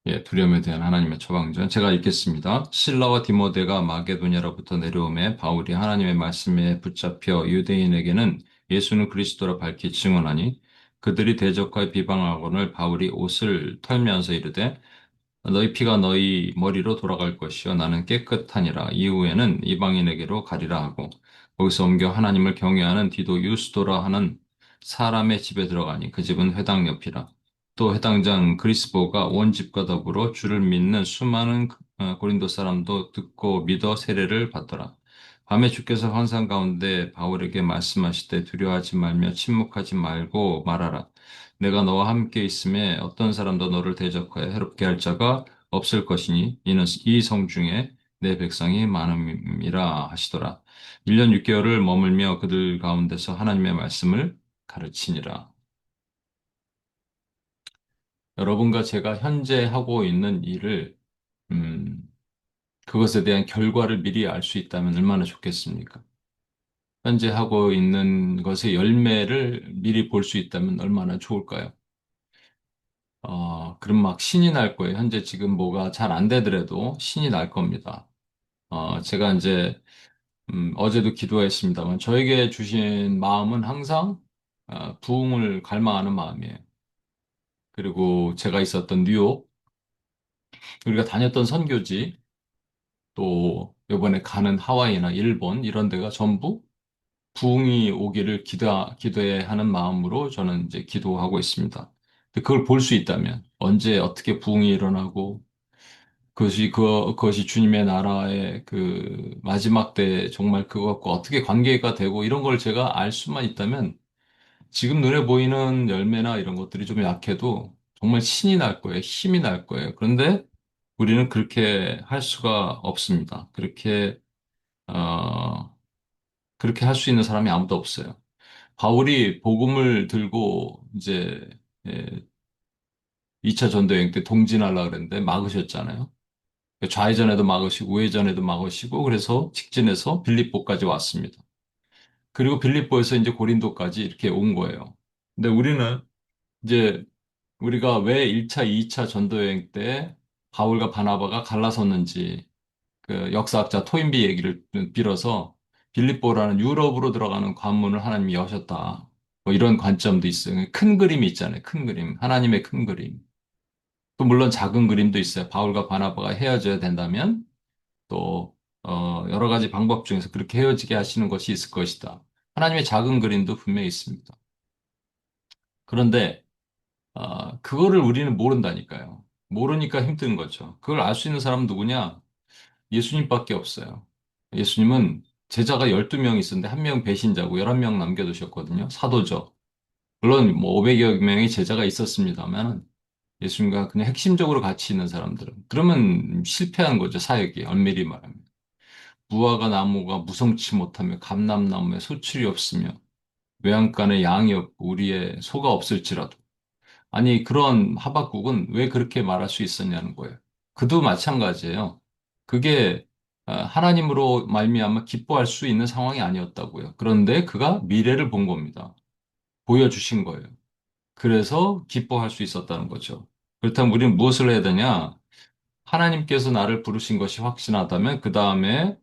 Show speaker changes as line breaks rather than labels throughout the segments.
예, 두려움에 대한 하나님의 처방전. 제가 읽겠습니다. 실라와 디모데가 마게도냐로부터 내려오매 바울이 하나님의 말씀에 붙잡혀 유대인에게는 예수는 그리스도라 밝히 증언하니 그들이 대적하여 비방하거늘 바울이 옷을 털면서 이르되 너희 피가 너희 머리로 돌아갈 것이요 나는 깨끗하니라. 이후에는 이방인에게로 가리라 하고 거기서 옮겨 하나님을 경외하는 디도 유스도라 하는 사람의 집에 들어가니 그 집은 회당 옆이라. 또 회당장 그리스보가 온 집과 더불어 주를 믿는 수많은 고린도 사람도 듣고 믿어 세례를 받더라. 밤에 주께서 환상 가운데 바울에게 말씀하실 때 두려워하지 말며 침묵하지 말고 말하라. 내가 너와 함께 있음에 어떤 사람도 너를 대적하여 해롭게 할 자가 없을 것이니 이는 이 성 중에 내 백성이 많음이라 하시더라. 1년 6개월을 머물며 그들 가운데서 하나님의 말씀을 가르치니라. 여러분과 제가 현재 하고 있는 일을 음, 그것에 대한 결과를 미리 알 수 있다면 얼마나 좋겠습니까? 현재 하고 있는 것의 열매를 미리 볼 수 있다면 얼마나 좋을까요? 그럼 막 신이 날 거예요. 현재 지금 뭐가 잘 안 되더라도 신이 날 겁니다. 제가 이제, 어제도 기도했습니다만, 저에게 주신 마음은 항상, 부흥을 갈망하는 마음이에요. 그리고 제가 있었던 뉴욕, 우리가 다녔던 선교지, 또, 이번에 가는 하와이나 일본, 이런 데가 전부 부흥이 오기를 기대하는 마음으로 저는 이제 기도하고 있습니다. 근데 그걸 볼 수 있다면, 언제 어떻게 부흥이 일어나고, 그것이 주님의 나라의 그 마지막 때 정말 그것과 어떻게 관계가 되고 이런 걸 제가 알 수만 있다면 지금 눈에 보이는 열매나 이런 것들이 좀 약해도 정말 신이 날 거예요. 힘이 날 거예요. 그런데 우리는 그렇게 할 수가 없습니다. 어, 그렇게 할 수 있는 사람이 아무도 없어요. 바울이 복음을 들고 이제 2차 전도여행 때 동진하려고 그랬는데 막으셨잖아요. 좌회전에도 막으시고 우회전에도 막으시고 그래서 직진해서 빌립보까지 왔습니다. 그리고 빌립보에서 이제 고린도까지 이렇게 온 거예요. 근데 우리는 이제 우리가 왜 1차, 2차 전도여행 때 바울과 바나바가 갈라섰는지 그 역사학자 토인비 얘기를 빌어서 빌립보라는 유럽으로 들어가는 관문을 하나님이 여셨다. 뭐 이런 관점도 있어요. 큰 그림이 있잖아요. 큰 그림. 하나님의 큰 그림. 또 물론 작은 그림도 있어요. 바울과 바나바가 헤어져야 된다면 또 여러 가지 방법 중에서 그렇게 헤어지게 하시는 것이 있을 것이다. 하나님의 작은 그림도 분명히 있습니다. 그런데 그거를 우리는 모른다니까요. 모르니까 힘든 거죠. 그걸 알 수 있는 사람은 누구냐? 예수님밖에 없어요. 예수님은 제자가 12명 있었는데 한 명 배신자고 11명 남겨두셨거든요. 사도죠. 물론 뭐 500여 명의 제자가 있었습니다만 예수님과 그냥 핵심적으로 같이 있는 사람들은 그러면 실패한 거죠. 사역이 엄밀히 말하면. 무화과 나무가 무성치 못하며 감람나무에 소출이 없으며 외양간에 양이 없고 우리의 소가 없을지라도 아니 그런 하박국은 왜 그렇게 말할 수 있었냐는 거예요. 그도 마찬가지예요. 그게 하나님으로 말미암아 기뻐할 수 있는 상황이 아니었다고요. 그런데 그가 미래를 본 겁니다. 보여주신 거예요. 그래서 기뻐할 수 있었다는 거죠. 그렇다면 우리는 무엇을 해야 되냐? 하나님께서 나를 부르신 것이 확신하다면 그 다음에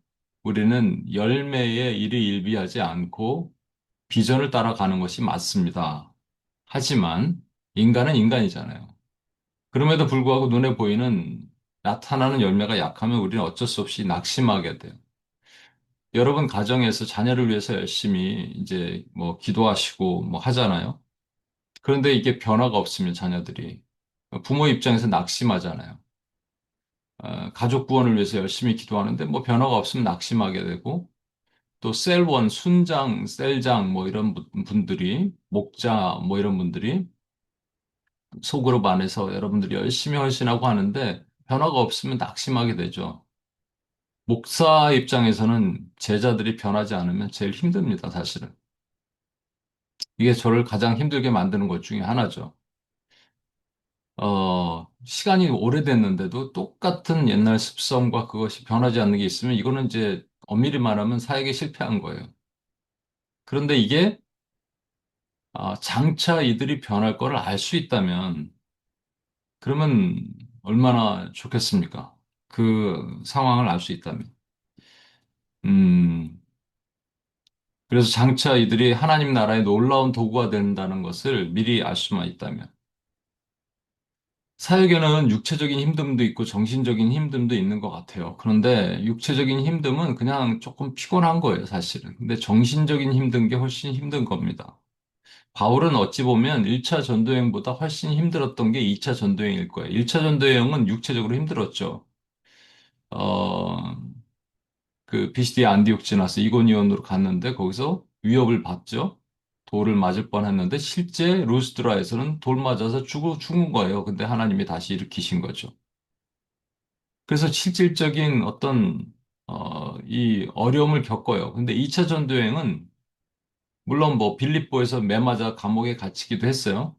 우리는 열매의 일이 일비하지 않고 비전을 따라가는 것이 맞습니다. 하지만 인간은 인간이잖아요. 그럼에도 불구하고 눈에 보이는 나타나는 열매가 약하면 우리는 어쩔 수 없이 낙심하게 돼요. 여러분 가정에서 자녀를 위해서 열심히 이제 뭐 기도하시고 뭐 하잖아요. 그런데 이게 변화가 없으면 자녀들이 부모 입장에서 낙심하잖아요. 가족 구원을 위해서 열심히 기도하는데 뭐 변화가 없으면 낙심하게 되고 또 셀원, 순장, 셀장 뭐 이런 분들이 목자 뭐 이런 분들이 속으로 반해서 여러분들이 열심히 헌신하고 하는데 변화가 없으면 낙심하게 되죠. 목사 입장에서는 제자들이 변하지 않으면 제일 힘듭니다, 사실은. 이게 저를 가장 힘들게 만드는 것 중에 하나죠. 시간이 오래됐는데도 똑같은 옛날 습성과 그것이 변하지 않는 게 있으면 이거는 이제 엄밀히 말하면 사역에 실패한 거예요. 그런데 이게 장차 이들이 변할 거를 알 수 있다면 그러면 얼마나 좋겠습니까? 그 상황을 알 수 있다면. 음, 그래서 장차 이들이 하나님 나라의 놀라운 도구가 된다는 것을 미리 알 수만 있다면. 사역에는 육체적인 힘듦도 있고 정신적인 힘듦도 있는 것 같아요. 그런데 육체적인 힘듦은 그냥 조금 피곤한 거예요, 사실은. 근데 정신적인 힘든 게 훨씬 힘든 겁니다. 바울은 어찌 보면 1차 전도여행보다 훨씬 힘들었던 게 2차 전도여행일 거예요. 1차 전도여행은 육체적으로 힘들었죠. 어, 그 비시디아 안디옥 지나서 이고니온으로 갔는데 거기서 위협을 받죠. 돌을 맞을 뻔했는데 실제 루스드라에서는 돌 맞아서 죽은 거예요. 근데 하나님이 다시 일으키신 거죠. 그래서 실질적인 어떤 이 어려움을 겪어요. 근데 2차 전도여행은 물론 뭐 빌립보에서 매 맞아 감옥에 갇히기도 했어요.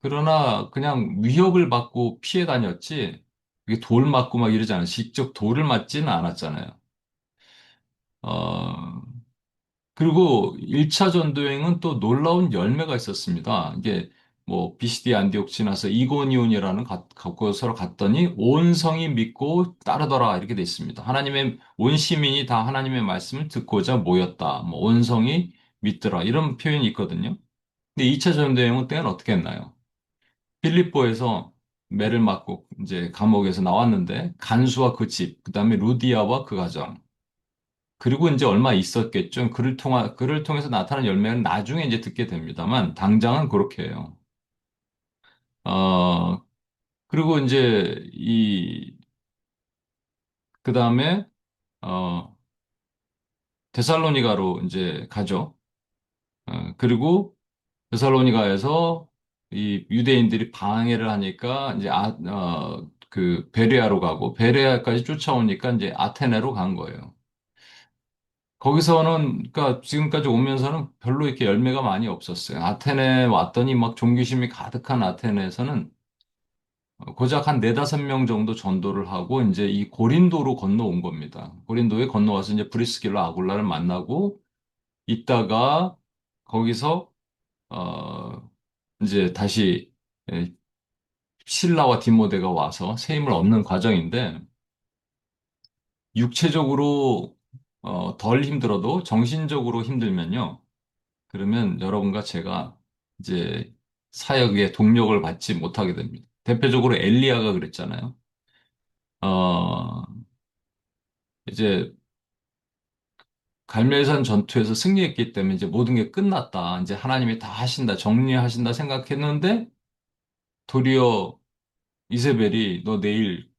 그러나 그냥 위협을 받고 피해 다녔지, 이게 돌 맞고 막 이러잖아요. 직접 돌을 맞지는 않았잖아요. 어, 그리고 1차 전도여행은 또 놀라운 열매가 있었습니다. 이게 뭐 비시디 안디옥 지나서 이고니온이라는 곳으로 갔더니 온 성이 믿고 따르더라 이렇게 돼 있습니다. 하나님의 온 시민이 다 하나님의 말씀을 듣고자 모였다. 뭐 온 성이 믿더라 이런 표현이 있거든요. 근데 2차 전도여행은 때는 어떻게 했나요? 필립보에서 매를 맞고 이제 감옥에서 나왔는데 간수와 그 집, 그다음에 루디아와 그 가정, 그리고 이제 얼마 있었겠죠. 그를 통해서 나타난 열매는 나중에 이제 듣게 됩니다만 당장은 그렇게 해요. 어, 그리고 이제 그다음에 어, 데살로니가로 이제 가죠. 그리고 데살로니가에서 이 유대인들이 방해를 하니까 이제 그 베레아로 가고 베레아까지 쫓아오니까 이제 아테네로 간 거예요. 거기서는 그러니까 지금까지 오면서는 별로 이렇게 열매가 많이 없었어요. 아테네 왔더니 막 종교심이 가득한 아테네에서는 고작 한 네다섯 명 정도 전도를 하고 이제 이 고린도로 건너온 겁니다. 고린도에 건너와서 이제 브리스길라 아굴라를 만나고 있다가 거기서 어 이제 다시 예, 실라와 디모데가 와서 새 힘을 얻는 과정인데 육체적으로 덜 힘들어도 정신적으로 힘들면요. 그러면 여러분과 제가 이제 사역의 동력을 받지 못하게 됩니다. 대표적으로 엘리야가 그랬잖아요. 어, 이제 갈멜산 전투에서 승리했기 때문에 이제 모든 게 끝났다. 이제 하나님이 다 하신다, 정리하신다 생각했는데 도리어 이세벨이 너 내일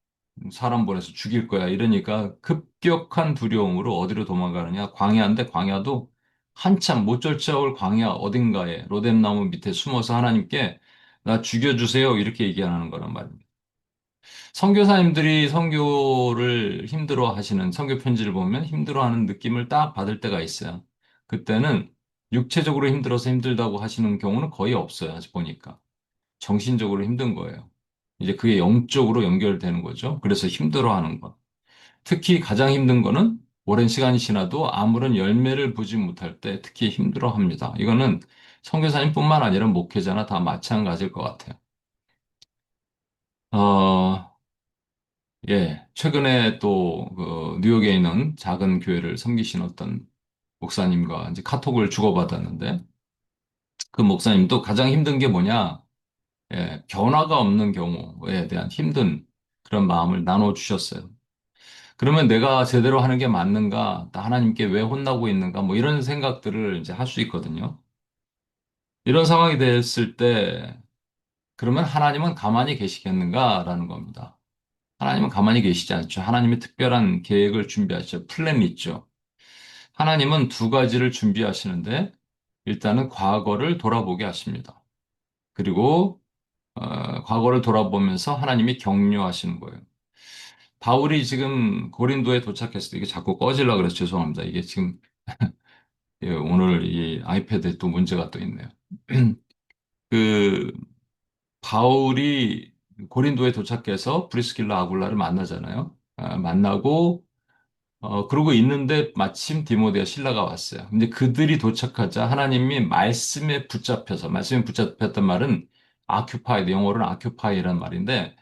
사람 보내서 죽일 거야. 이러니까 급격한 두려움으로 어디로 도망가느냐? 광야인데 광야도 한참 못 쫓아올 광야 어딘가에 로뎀나무 밑에 숨어서 하나님께 나 죽여주세요. 이렇게 얘기하는 거란 말입니다. 선교사님들이 선교를 힘들어 하시는 선교 편지를 보면 힘들어하는 느낌을 딱 받을 때가 있어요. 그때는 육체적으로 힘들어서 힘들다고 하시는 경우는 거의 없어요. 아직 보니까. 정신적으로 힘든 거예요. 이제 그게 영적으로 연결되는 거죠. 그래서 힘들어하는 것. 특히 가장 힘든 거는 오랜 시간이 지나도 아무런 열매를 보지 못할 때 특히 힘들어합니다. 이거는 선교사님뿐만 아니라 목회자나 다 마찬가지일 것 같아요. 어, 예. 최근에 또 그 뉴욕에 있는 작은 교회를 섬기신 어떤 목사님과 이제 카톡을 주고받았는데 그 목사님도 가장 힘든 게 뭐냐? 예, 변화가 없는 경우에 대한 힘든 그런 마음을 나눠주셨어요. 그러면 내가 제대로 하는 게 맞는가? 나 하나님께 왜 혼나고 있는가? 뭐 이런 생각들을 이제 할 수 있거든요. 이런 상황이 됐을 때, 그러면 하나님은 가만히 계시겠는가라는 겁니다. 하나님은 가만히 계시지 않죠. 하나님의 특별한 계획을 준비하시죠. 플랜이 있죠. 하나님은 두 가지를 준비하시는데, 일단은 과거를 돌아보게 하십니다. 그리고, 과거를 돌아보면서 하나님이 격려하시는 거예요. 바울이 지금 고린도에 도착했을 때 이게 자꾸 꺼질라 그래서 죄송합니다. 이게 지금 예, 오늘 이 아이패드에 또 문제가 또 있네요. 그 바울이 고린도에 도착해서 브리스길라 아굴라를 만나잖아요. 만나고 그러고 있는데 마침 디모데와 실라가 왔어요. 근데 그들이 도착하자 하나님이 말씀에 붙잡혔단 말은 아큐파이드, 영어로는 아큐파이라는 말인데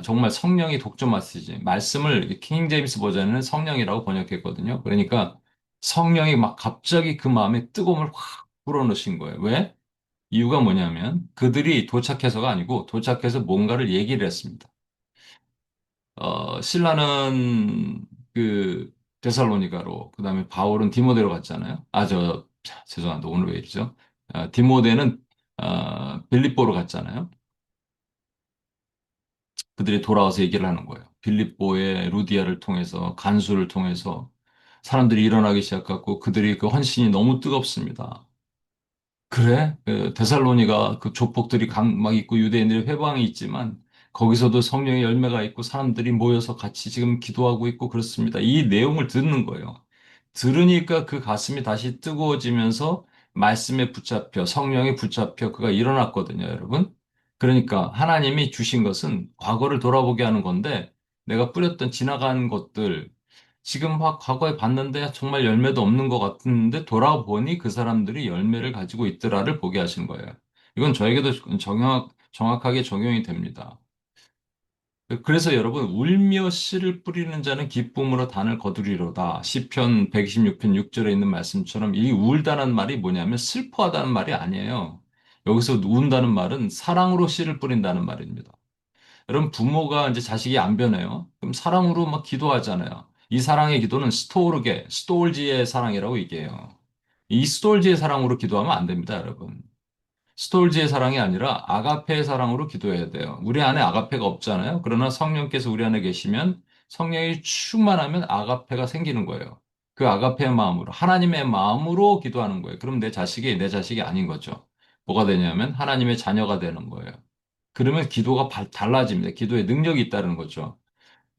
정말 성령이 독점 마시지. 말씀을 킹 제임스 버전에는 성령이라고 번역했거든요. 그러니까 성령이 막 갑자기 그 마음에 뜨거움을 확 불어넣으신 거예요. 왜? 이유가 뭐냐면 그들이 도착해서가 아니고 도착해서 뭔가를 얘기를 했습니다. 신라는 그 데살로니가로, 그다음에 바울은 디모데로 갔잖아요. 죄송합니다. 오늘 왜 이러죠? 디모데는 빌립보로 갔잖아요. 그들이 돌아와서 얘기를 하는 거예요. 빌립보의 루디아를 통해서, 간수를 통해서 사람들이 일어나기 시작했고 그들이 그 헌신이 너무 뜨겁습니다. 그래? 데살로니가 그 조폭들이 막 있고 유대인들의 회방이 있지만 거기서도 성령의 열매가 있고 사람들이 모여서 같이 지금 기도하고 있고 그렇습니다. 이 내용을 듣는 거예요. 들으니까 그 가슴이 다시 뜨거워지면서 말씀에 붙잡혀 성령에 붙잡혀 그가 일어났거든요, 여러분. 그러니까 하나님이 주신 것은 과거를 돌아보게 하는 건데 내가 뿌렸던 지나간 것들 지금 막 과거에 봤는데 정말 열매도 없는 것 같은데 돌아보니 그 사람들이 열매를 가지고 있더라를 보게 하신 거예요. 이건 저에게도 정확하게 적용이 됩니다. 그래서 여러분, 울며 씨를 뿌리는 자는 기쁨으로 단을 거두리로다. 시편 126편 6절에 있는 말씀처럼 이 울다는 말이 뭐냐면 슬퍼하다는 말이 아니에요. 여기서 운다는 말은 사랑으로 씨를 뿌린다는 말입니다. 여러분, 부모가 이제 자식이 안 변해요. 그럼 사랑으로 막 기도하잖아요. 이 사랑의 기도는 스토울지의 사랑이라고 얘기해요. 이 스토울지의 사랑으로 기도하면 안 됩니다, 여러분. 스토울지의 사랑이 아니라 아가페의 사랑으로 기도해야 돼요. 우리 안에 아가페가 없잖아요. 그러나 성령께서 우리 안에 계시면 성령이 충만하면 아가페가 생기는 거예요. 그 아가페의 마음으로, 하나님의 마음으로 기도하는 거예요. 그럼 내 자식이 내 자식이 아닌 거죠. 뭐가 되냐면 하나님의 자녀가 되는 거예요. 그러면 기도가 달라집니다. 기도에 능력이 있다는 거죠.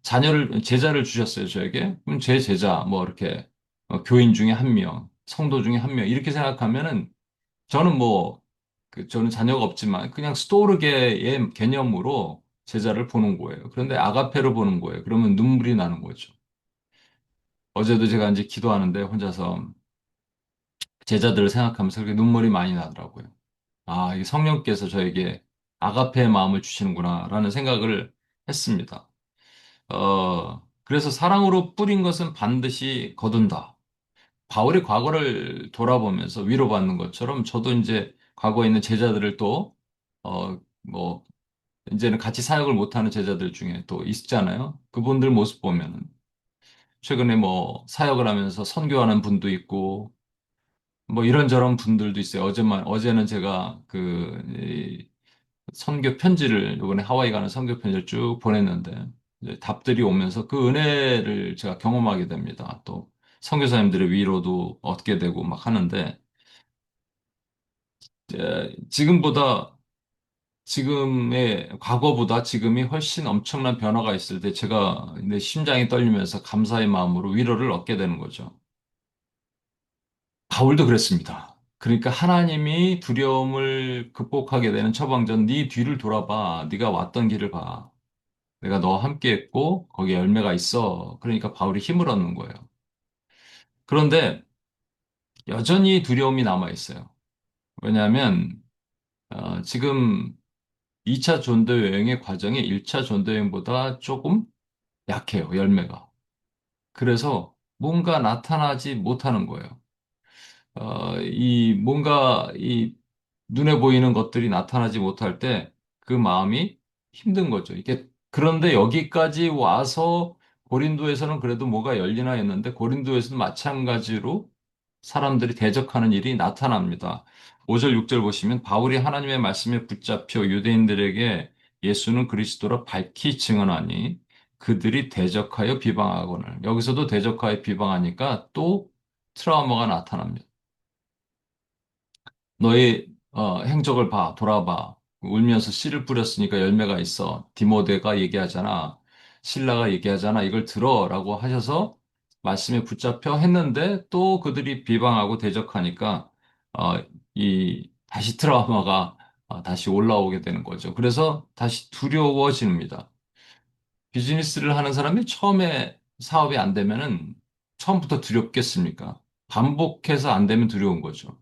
제자를 주셨어요, 저에게. 그럼 제 제자, 뭐, 이렇게, 교인 중에 한 명, 성도 중에 한 명, 이렇게 생각하면은, 저는 뭐, 저는 자녀가 없지만, 그냥 스토르게의 개념으로 제자를 보는 거예요. 그런데 아가페로 보는 거예요. 그러면 눈물이 나는 거죠. 어제도 제가 이제 기도하는데, 혼자서 제자들을 생각하면서 그렇게 눈물이 많이 나더라고요. 아, 이 성령께서 저에게 아가페의 마음을 주시는구나라는 생각을 했습니다. 그래서 사랑으로 뿌린 것은 반드시 거둔다. 바울이 과거를 돌아보면서 위로받는 것처럼 저도 이제 과거에 있는 제자들을 또, 뭐, 이제는 같이 사역을 못하는 제자들 중에 또 있잖아요. 그분들 모습 보면은 최근에 뭐 사역을 하면서 선교하는 분도 있고, 뭐 이런저런 분들도 있어요. 어제는 제가 선교 편지를 이번에 하와이 가는 선교 편지를 쭉 보냈는데 이제 답들이 오면서 그 은혜를 제가 경험하게 됩니다. 또 선교사님들의 위로도 얻게 되고 막 하는데 지금보다 지금의 과거보다 지금이 훨씬 엄청난 변화가 있을 때 제가 내 심장이 떨리면서 감사의 마음으로 위로를 얻게 되는 거죠. 바울도 그랬습니다. 그러니까 하나님이 두려움을 극복하게 되는 처방전, 네 뒤를 돌아봐. 네가 왔던 길을 봐. 내가 너와 함께 했고 거기에 열매가 있어. 그러니까 바울이 힘을 얻는 거예요. 그런데 여전히 두려움이 남아 있어요. 왜냐하면 지금 2차 전도 여행의 과정이 1차 전도 여행보다 조금 약해요. 열매가. 그래서 뭔가 나타나지 못하는 거예요. 이 눈에 보이는 것들이 나타나지 못할 때 그 마음이 힘든 거죠. 이게 그런데 여기까지 와서 고린도에서는 그래도 뭐가 열리나 했는데 고린도에서는 마찬가지로 사람들이 대적하는 일이 나타납니다. 5절, 6절 보시면 바울이 하나님의 말씀에 붙잡혀 유대인들에게 예수는 그리스도라 밝히 증언하니 그들이 대적하여 비방하거늘. 여기서도 대적하여 비방하니까 또 트라우마가 나타납니다. 너의 행적을 봐, 돌아봐. 울면서 씨를 뿌렸으니까 열매가 있어. 디모데가 얘기하잖아. 신라가 얘기하잖아. 이걸 들어라고 하셔서 말씀에 붙잡혀 했는데 또 그들이 비방하고 대적하니까 어, 다시 트라우마가 다시 올라오게 되는 거죠. 그래서 다시 두려워집니다. 비즈니스를 하는 사람이 처음에 사업이 안 되면은 처음부터 두렵겠습니까? 반복해서 안 되면 두려운 거죠.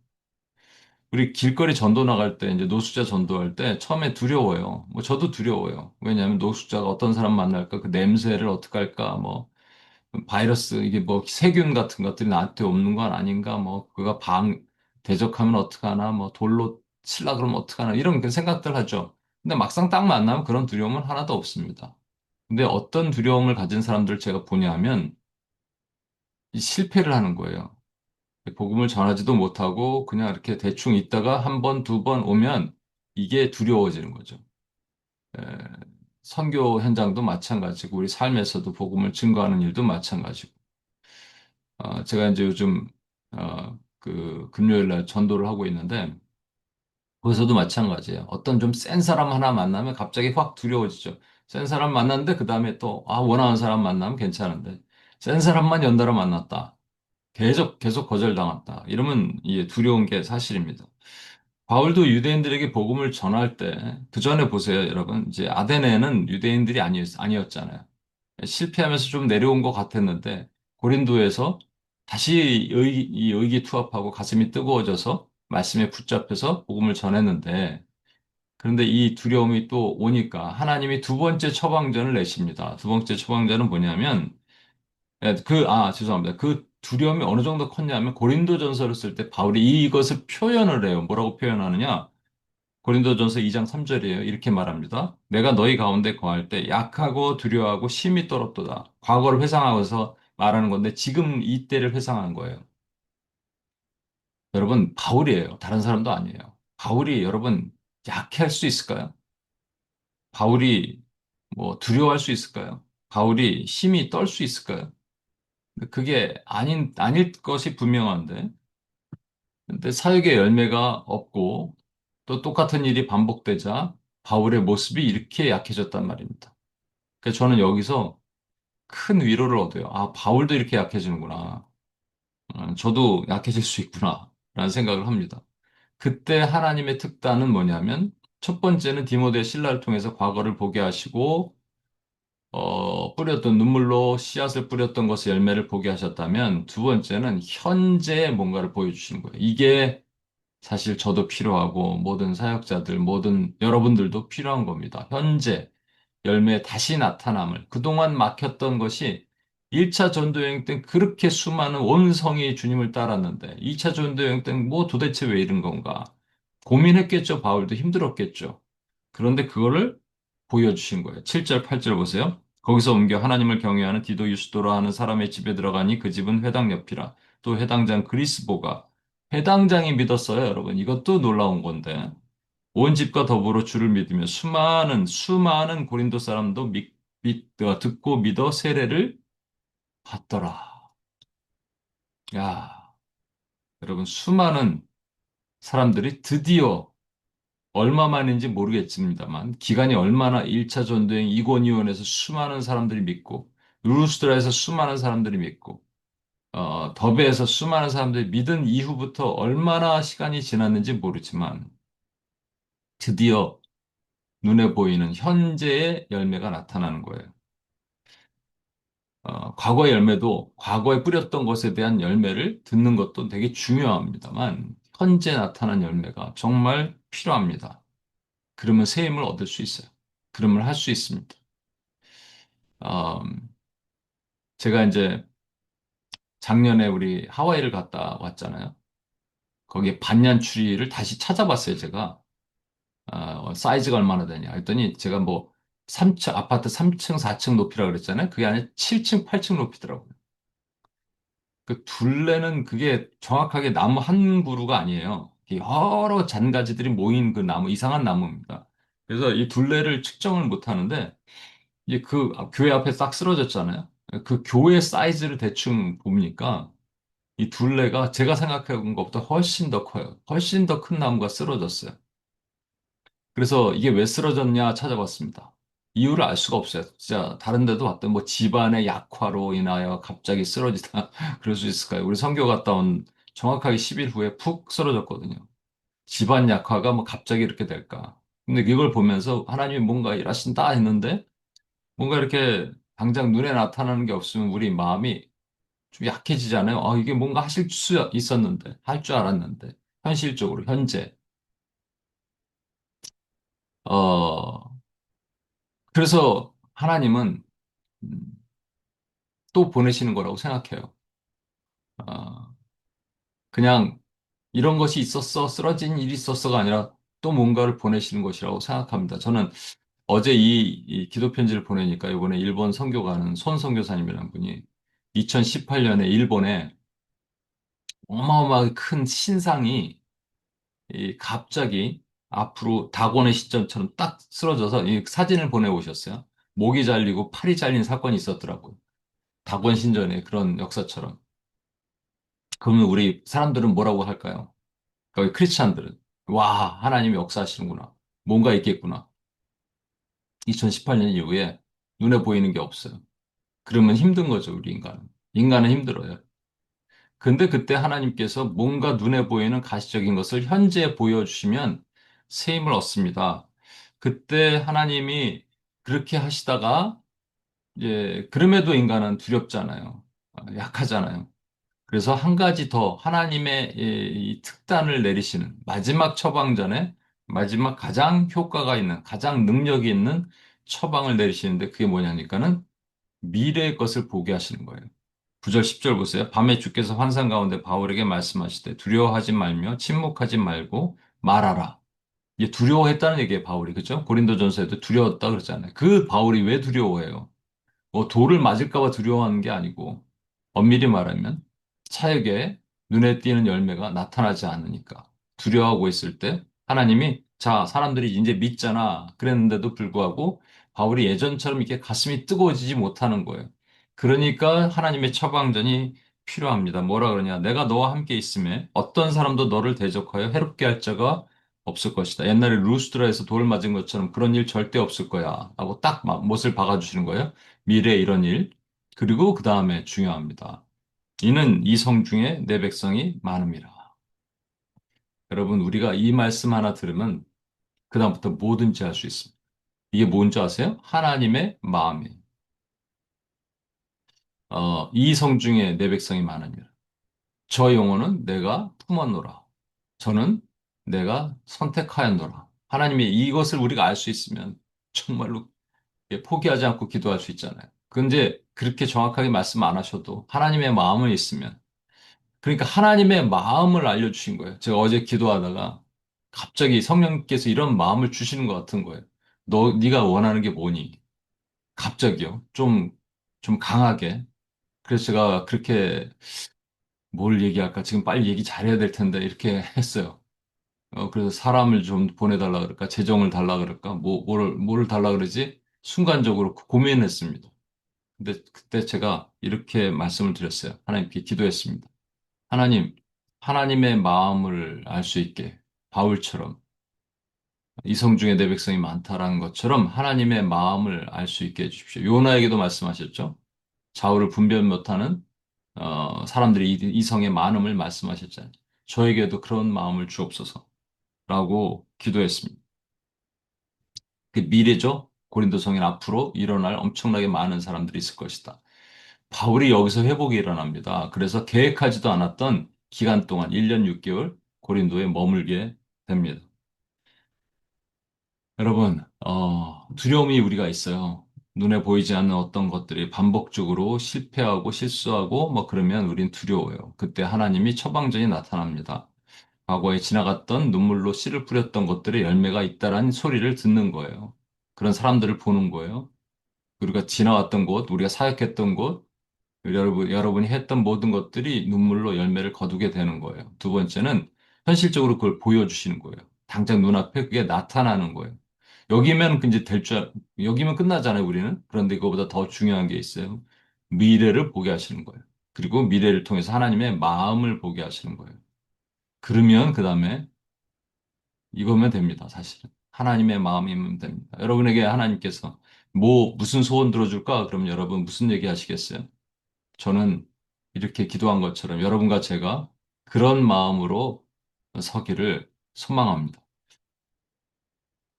우리 길거리 전도 나갈 때, 이제 노숙자 전도할 때 처음에 두려워요. 뭐 저도 두려워요. 왜냐하면 노숙자가 어떤 사람 만날까, 그 냄새를 어떻게 할까, 뭐 바이러스, 이게 뭐 세균 같은 것들이 나한테 없는 건 아닌가, 뭐 그가 대적하면 어떡하나, 뭐 돌로 칠라 그러면 어떡하나, 이런 그 생각들 하죠. 근데 막상 딱 만나면 그런 두려움은 하나도 없습니다. 근데 어떤 두려움을 가진 사람들을 제가 보냐 하면 이 실패를 하는 거예요. 복음을 전하지도 못하고 그냥 이렇게 대충 있다가 한 번, 두 번 오면 이게 두려워지는 거죠. 에, 선교 현장도 마찬가지고 우리 삶에서도 복음을 증거하는 일도 마찬가지고. 제가 이제 요즘 그 금요일 날 전도를 하고 있는데 거기서도 마찬가지예요. 어떤 좀 센 사람 하나 만나면 갑자기 확 두려워지죠. 센 사람 만났는데 그 다음에 또 원하는 사람 만나면 괜찮은데 센 사람만 연달아 만났다. 계속 거절당했다. 이러면 이게 두려운 게 사실입니다. 바울도 유대인들에게 복음을 전할 때, 그 전에 보세요, 여러분. 이제 아데네는 유대인들이 아니었잖아요. 실패하면서 좀 내려온 것 같았는데, 고린도에서 다시 이 의기투합하고 가슴이 뜨거워져서 말씀에 붙잡혀서 복음을 전했는데, 그런데 이 두려움이 또 오니까 하나님이 두 번째 처방전을 내십니다. 두 번째 처방전은 뭐냐면, 죄송합니다. 그 두려움이 어느 정도 컸냐면 고린도전서를 쓸 때 바울이 이것을 표현을 해요. 뭐라고 표현하느냐? 고린도전서 2장 3절이에요. 이렇게 말합니다. 내가 너희 가운데 거할 때 약하고 두려워하고 심히 떨었도다. 과거를 회상하면서 말하는 건데 지금 이때를 회상한 거예요. 여러분, 바울이에요. 다른 사람도 아니에요. 바울이 여러분 약해할 수 있을까요? 바울이 뭐 두려워할 수 있을까요? 바울이 심히 떨 수 있을까요? 그게 아닐 것이 분명한데, 근데 사역의 열매가 없고, 또 똑같은 일이 반복되자 바울의 모습이 이렇게 약해졌단 말입니다. 그래서 저는 여기서 큰 위로를 얻어요. 바울도 이렇게 약해지는구나. 저도 약해질 수 있구나. 라는 생각을 합니다. 그때 하나님의 특단은 뭐냐면, 첫 번째는 디모데 신라를 통해서 과거를 보게 하시고, 뿌렸던 눈물로 씨앗을 뿌렸던 것의 열매를 보게 하셨다면, 두 번째는 현재의 뭔가를 보여주시는 거예요. 이게 사실 저도 필요하고, 모든 사역자들, 모든 여러분들도 필요한 겁니다. 현재 열매 다시 나타남을. 그동안 막혔던 것이 1차 전도여행 때 그렇게 수많은 온 성이 주님을 따랐는데, 2차 전도여행 때 뭐 도대체 왜 이런 건가? 고민했겠죠. 바울도 힘들었겠죠. 그런데 그거를 보여주신 거예요. 7절, 8절 보세요. 거기서 옮겨 하나님을 경외하는 디도 유스도라 하는 사람의 집에 들어가니 그 집은 회당 옆이라. 또 회당장 그리스보가 회당장이 믿었어요, 여러분. 이것도 놀라운 건데. 온 집과 더불어 주를 믿으며 수많은 고린도 사람도 듣고 믿어 세례를 받더라. 야, 여러분, 수많은 사람들이 드디어 얼마만인지 모르겠습니다만 기간이 얼마나 1차 전도행 이권이원에서 수많은 사람들이 믿고 루스드라에서 수많은 사람들이 믿고 더베에서 수많은 사람들이 믿은 이후부터 얼마나 시간이 지났는지 모르지만 드디어 눈에 보이는 현재의 열매가 나타나는 거예요. 과거의 열매도 과거에 뿌렸던 것에 대한 열매를 듣는 것도 되게 중요합니다만 현재 나타난 열매가 정말 필요합니다. 그러면 새 힘을 얻을 수 있어요. 그러면 할 수 있습니다. 음, 제가 이제 작년에 우리 하와이를 갔다 왔잖아요. 거기에 반얀추리를 다시 찾아봤어요, 제가. 사이즈가 얼마나 되냐. 했더니 제가 뭐 3층, 아파트 3층, 4층 높이라 그랬잖아요. 그게 아니라 7층, 8층 높이더라고요. 그 둘레는 그게 정확하게 나무 한 그루가 아니에요. 이게 여러 잔가지들이 모인 그 나무, 이상한 나무입니다. 그래서 이 둘레를 측정을 못 하는데, 이게 그 교회 앞에 싹 쓰러졌잖아요. 그 교회 사이즈를 대충 보니까 이 둘레가 제가 생각해본 것보다 훨씬 더 커요. 훨씬 더 큰 나무가 쓰러졌어요. 그래서 이게 왜 쓰러졌냐 찾아봤습니다. 이유를 알 수가 없어요. 진짜 다른 데도 봤더니 뭐 집안의 약화로 인하여 갑자기 쓰러지다 그럴 수 있을까요? 우리 선교 갔다 온 정확하게 10일 후에 푹 쓰러졌거든요. 집안 약화가 뭐 갑자기 이렇게 될까? 근데 이걸 보면서 하나님이 뭔가 일하신다 했는데 뭔가 이렇게 당장 눈에 나타나는 게 없으면 우리 마음이 좀 약해지잖아요. 이게 뭔가 하실 수 있었는데, 할 줄 알았는데. 현실적으로, 현재. 어, 그래서 하나님은 음, 또 보내시는 거라고 생각해요. 어, 그냥 이런 것이 있었어, 쓰러진 일이 있었어가 아니라 또 뭔가를 보내시는 것이라고 생각합니다. 저는 어제 이 기도 편지를 보내니까 이번에 일본 선교 가는 손 선교사님이라는 분이 2018년에 일본에 어마어마하게 큰 신상이 갑자기 앞으로 다곤의 시점처럼 딱 쓰러져서 이 사진을 보내오셨어요. 목이 잘리고 팔이 잘린 사건이 있었더라고요. 다곤 신전의 그런 역사처럼. 그러면 우리 사람들은 뭐라고 할까요? 거기 크리스찬들은 와, 하나님이 역사하시는구나. 뭔가 있겠구나. 2018년 이후에 눈에 보이는 게 없어요. 그러면 힘든 거죠, 우리 인간은. 인간은 힘들어요. 근데 그때 하나님께서 뭔가 눈에 보이는 가시적인 것을 현재 보여주시면 새 힘을 얻습니다. 그때 하나님이 그렇게 하시다가 이제 그럼에도 인간은 두렵잖아요. 약하잖아요. 그래서 한 가지 더 하나님의 이 특단을 내리시는 마지막 처방전에 마지막 가장 효과가 있는 가장 능력이 있는 처방을 내리시는데 그게 뭐냐니까는 미래의 것을 보게 하시는 거예요. 9절 10절 보세요. 밤에 주께서 환상 가운데 바울에게 말씀하시되 두려워하지 말며 침묵하지 말고 말하라. 이게 두려워했다는 얘기예요, 바울이. 그죠? 고린도전서에도 두려웠다 그러잖아요. 그 바울이 왜 두려워해요? 뭐 돌을 맞을까 봐 두려워하는 게 아니고 엄밀히 말하면 차에게 눈에 띄는 열매가 나타나지 않으니까 두려워하고 있을 때 하나님이 자, 사람들이 이제 믿잖아. 그랬는데도 불구하고 바울이 예전처럼 이렇게 가슴이 뜨거워지지 못하는 거예요. 그러니까 하나님의 처방전이 필요합니다. 뭐라 그러냐? 내가 너와 함께 있음에 어떤 사람도 너를 대적하여 해롭게 할 자가 없을 것이다. 옛날에 루스드라에서 돌 맞은 것처럼 그런 일 절대 없을 거야. 하고 딱 못을 박아주시는 거예요. 미래에 이런 일. 그리고 그 다음에 중요합니다. 이는 이성 중에 내 백성이 많음이라. 여러분, 우리가 이 말씀 하나 들으면 그다음부터 뭐든지 할 수 있습니다. 이게 뭔지 아세요? 하나님의 마음이에요. 이성 중에 내 백성이 많음이라. 저 영혼은 내가 품었노라. 저는 내가 선택하였노라. 하나님이 이것을 우리가 알 수 있으면 정말로 포기하지 않고 기도할 수 있잖아요. 근데 그렇게 정확하게 말씀 안 하셔도 하나님의 마음은 있으면 그러니까 하나님의 마음을 알려주신 거예요. 제가 어제 기도하다가 갑자기 성령께서 이런 마음을 주시는 것 같은 거예요. 네가 원하는 게 뭐니? 갑자기요. 좀 강하게. 그래서 제가 그렇게 뭘 얘기할까? 지금 빨리 얘기 잘해야 될 텐데 이렇게 했어요. 그래서 사람을 좀 보내달라 그럴까? 재정을 달라 그럴까? 뭐를 달라 그러지? 순간적으로 고민했습니다. 근데 그때 제가 이렇게 말씀을 드렸어요. 하나님께 기도했습니다. 하나님, 하나님의 마음을 알 수 있게 바울처럼 이성 중에 내 백성이 많다라는 것처럼 하나님의 마음을 알 수 있게 해주십시오. 요나에게도 말씀하셨죠. 좌우를 분별 못하는 사람들이 이성의 많음을 말씀하셨잖아요. 저에게도 그런 마음을 주옵소서라고 기도했습니다. 그 미래죠. 고린도 성인 앞으로 일어날 엄청나게 많은 사람들이 있을 것이다. 바울이 여기서 회복이 일어납니다. 그래서 계획하지도 않았던 기간 동안 1년 6개월 고린도에 머물게 됩니다. 여러분, 두려움이 우리가 있어요. 눈에 보이지 않는 어떤 것들이 반복적으로 실패하고 실수하고 뭐 그러면 우린 두려워요. 그때 하나님이 처방전이 나타납니다. 과거에 지나갔던 눈물로 씨를 뿌렸던 것들의 열매가 있다라는 소리를 듣는 거예요. 그런 사람들을 보는 거예요. 우리가 지나왔던 곳, 우리가 사역했던 곳, 여러분이 했던 모든 것들이 눈물로 열매를 거두게 되는 거예요. 두 번째는 현실적으로 그걸 보여주시는 거예요. 당장 눈앞에 그게 나타나는 거예요. 여기면 이제 여기면 끝나잖아요, 우리는. 그런데 이거보다 더 중요한 게 있어요. 미래를 보게 하시는 거예요. 그리고 미래를 통해서 하나님의 마음을 보게 하시는 거예요. 그러면 그 다음에 이거면 됩니다, 사실은. 하나님의 마음이면 됩니다. 여러분에게 하나님께서 무슨 소원 들어줄까? 그럼 여러분 무슨 얘기 하시겠어요? 저는 이렇게 기도한 것처럼 여러분과 제가 그런 마음으로 서기를 소망합니다.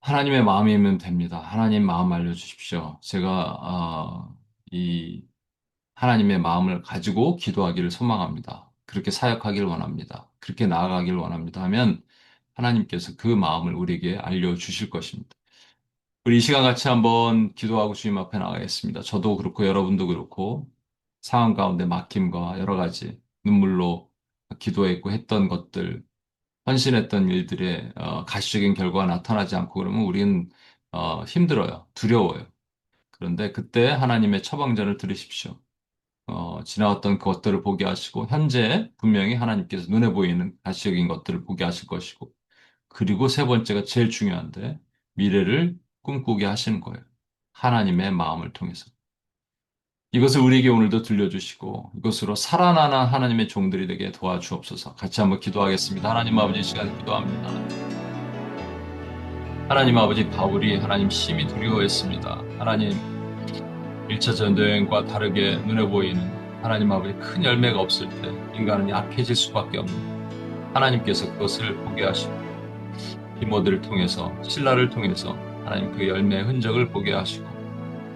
하나님의 마음이면 됩니다. 하나님 마음 알려주십시오. 제가 이 하나님의 마음을 가지고 기도하기를 소망합니다. 그렇게 사역하길 원합니다. 그렇게 나아가길 원합니다. 하면 하나님께서 그 마음을 우리에게 알려주실 것입니다. 우리 이 시간 같이 한번 기도하고 주님 앞에 나가겠습니다. 저도 그렇고 여러분도 그렇고 상황 가운데 막힘과 여러 가지 눈물로 기도했고 했던 것들, 헌신했던 일들의 가시적인 결과가 나타나지 않고 그러면 우리는 힘들어요. 두려워요. 그런데 그때 하나님의 처방전을 들으십시오. 지나왔던 것들을 보게 하시고 현재 분명히 하나님께서 눈에 보이는 가시적인 것들을 보게 하실 것이고 그리고 세 번째가 제일 중요한데 미래를 꿈꾸게 하시는 거예요. 하나님의 마음을 통해서. 이것을 우리에게 오늘도 들려주시고 이것으로 살아나는 하나님의 종들이 되게 도와주옵소서. 같이 한번 기도하겠습니다. 하나님 아버지 이 시간 기도합니다. 하나님 아버지 바울이 하나님 심히 두려워했습니다. 하나님 1차 전도여행과 다르게 눈에 보이는 하나님 아버지 큰 열매가 없을 때 인간은 약해질 수밖에 없는 하나님께서 그것을 보게 하시고 디모데를 통해서 신라를 통해서 하나님 그 열매의 흔적을 보게 하시고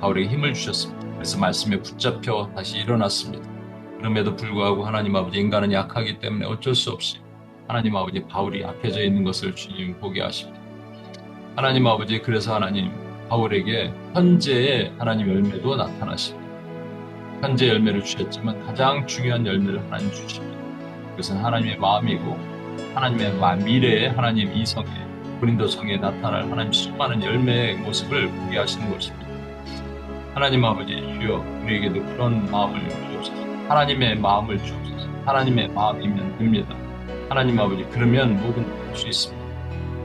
바울에게 힘을 주셨습니다. 그래서 말씀에 붙잡혀 다시 일어났습니다. 그럼에도 불구하고 하나님 아버지 인간은 약하기 때문에 어쩔 수 없이 하나님 아버지 바울이 약해져 있는 것을 주님 보게 하십니다. 하나님 아버지 그래서 하나님 바울에게 현재의 하나님 열매도 나타나십니다. 현재 열매를 주셨지만 가장 중요한 열매를 하나님 주십니다. 그것은 하나님의 마음이고 하나님의 미래의 하나님 이성에 고린도성에 나타날 하나님 수많은 열매의 모습을 보게 하시는 것입니다. 하나님 아버지 주여 우리에게도 그런 마음을 주옵소서. 하나님의 마음을 주옵소서. 하나님의 마음이면 됩니다. 하나님 아버지 그러면 모든 걸 할 수 있습니다.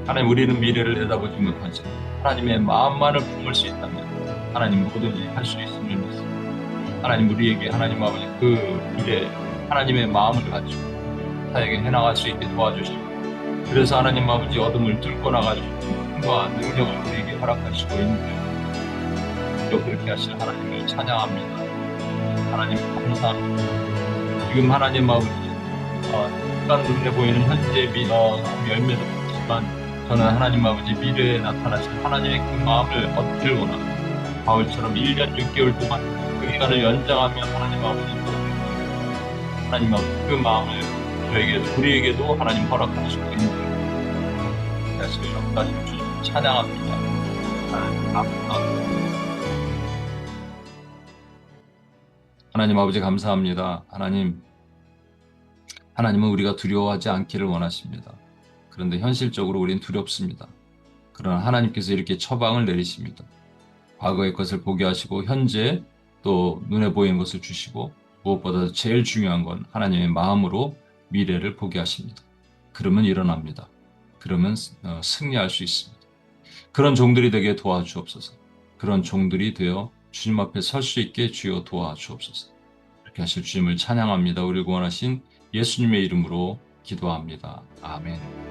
하나님 우리는 미래를 내다보지 못하지만 하나님의 마음만을 품을 수 있다면 하나님 뭐든지 할 수 있음을 믿습니다. 하나님 우리에게 하나님 아버지 그 미래 하나님의 마음을 가지고 사에게 해나갈 수 있게 도와주시고 그래서 하나님 아버지 어둠을 뚫고 나가시고 힘과 능력을 우리에게 허락하시고 있는데 또 그렇게 하실 하나님을 찬양합니다. 하나님 감사합니다. 지금 하나님 아버지 인간 눈에 보이는 현재 열매도 없지만 저는 하나님 아버지 미래에 나타나실 하나님의 그 마음을 얻기를 원합니다. 바울처럼 1년 6개월 동안 그 기간을 연장하며 하나님 아버지 그 마음을 저에게도 우리에게도 하나님 허락하시고 있는 다시 역사하신 주님 찬양합니다. 하나님 감사합니다. 하나님 아버지 감사합니다. 하나님은 우리가 두려워하지 않기를 원하십니다. 그런데 현실적으로 우리는 두렵습니다. 그러나 하나님께서 이렇게 처방을 내리십니다. 과거의 것을 보게 하시고 현재 또 눈에 보이는 것을 주시고 무엇보다도 제일 중요한 건 하나님의 마음으로 미래를 보게 하십니다. 그러면 일어납니다. 그러면 승리할 수 있습니다. 그런 종들이 되게 도와주옵소서. 그런 종들이 되어 주님 앞에 설 수 있게 주여 도와주옵소서. 이렇게 하실 주님을 찬양합니다. 우리를 구원하신 예수님의 이름으로 기도합니다. 아멘.